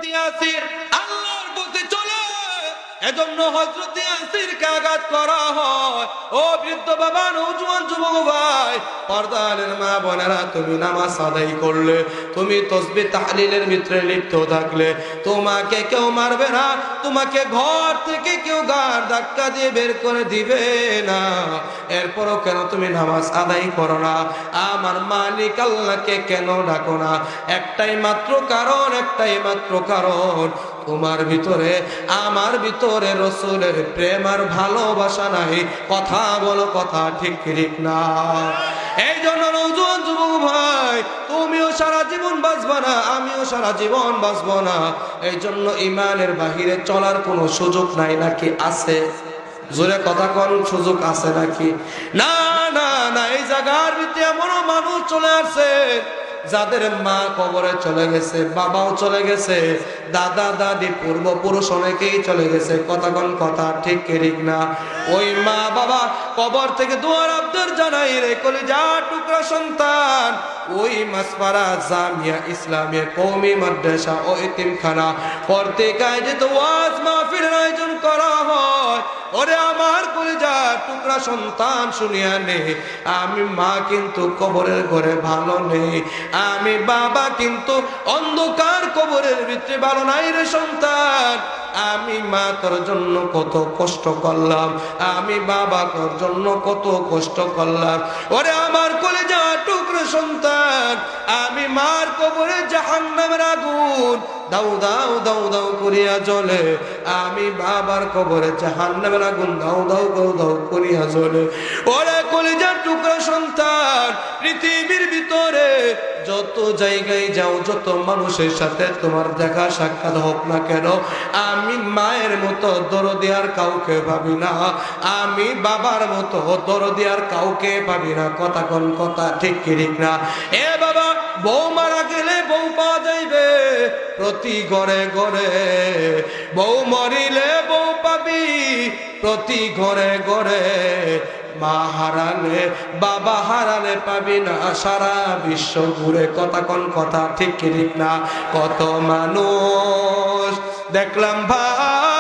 ইয়াসির আল্লাহর পথে চলে, এজন্য হযরত ইয়াসিরকে আঘাত করা হয়। ও বৃদ্ধ বাবা, নওজোয়ান যুবক ভাই, পর্দারের মা বোনেরা, তুমি নামাজ আদায় করলে, তুমি তাসবিহ তাহলিলের ভিতরে লিপ্ত থাকলে, তোমাকে কেউ মারবে না, তোমাকে ঘর থেকে কেউ গাড় ধাক্কা দিয়ে বের করে দিবে না। এরপরও কেন তুমি নামাজ আদায় করো না? আমার মালিক আল্লাহকে কেন ডাকো না? একটাই মাত্র কারণ, একটাই মাত্র কারণ, তোমার ভিতরে আমার ভিতরে রাসূলের প্রেম আর ভালোবাসা নাই। কথা বলো, কথা ঠিক ঠিক না? এই জন্য নওজোয়ান যুবক ভাই, তুমিও সারা জীবন বাঁচবা না, আমিও সারা জীবন বাঁচবো না। এই জন্য ইমানের বাহিরে চলার কোনো সুযোগ নাই নাকি আছে? জোরে কথা কোন, সুযোগ আছে নাকি? না না না, এই জায়গার ভিতরে এমনও মানুষ চলে আসছে যাদের মা কবরে চলে গেছে, বাবাও চলে গেছে, দাদা দাদি পূর্বপুরুষ অনেকেই চলে গেছে। কথা কোন, কথা ঠিক ঠিক না? ওই মা বাবা কবর থেকে দুয়ার আব্দের জানাই রে কলিজা টুকরা সন্তান, ওই মাসপাড়া জামিয়া ইসলামিয়া কওমি মাদ্রাসা ও এতিমখানা কর্তৃকায় যে ওয়াজ মাহফিলের আয়োজন করা হয়, ওরে আমার কলিজা টুকরা সন্তান শুনিয়া নে, আমি মা কিন্তু কবরের ঘরে ভালো নেই, আমি বাবা কিন্তু অন্ধকার কবরের ভিতরে ভালো নাই রে সন্তান। আমি মা তোর জন্য কত কষ্ট করলাম, আমি বাবা তোর জন্য কত কষ্ট করলাম। ওরে আমার কলিজা টুকরা সন্তান, আমি মার কবরে জাহান্নামের আগুন দাউ দাউ দাউ দাউ করিয়া জ্বলে, আমি বাবার কবরে জাহান্নামের আগুন দাউ দাউ দাউ দাউ করিয়া জ্বলে। ওরে কলিজার টুকরা সন্তান, পৃথিবীর ভিতরে যত জায়গায় যাও, যত মানুষের সাথে তোমার দেখা সাক্ষাৎ হোক না কেন, আমি মায়ের মতো দরদি আর কাউকে ভাবি না, আমি বাবার মতো দরদি আর কাউকে ভাবি না। কথা কোন, কথা ঠিক ঠিক না? এ বাবা, বউ মারা গেলে বউ পাওয়া যাইবে প্রতি ঘরে ঘরে, বউ মরিলে বউ পাবি প্রতি ঘরে ঘরে, মা হারালে বাবা হারালে পাবি না সারা বিশ্ব ঘুরে। কথা কোন, কথা ঠিক ঠিক না? কত মানুষ দেখলাম ভাই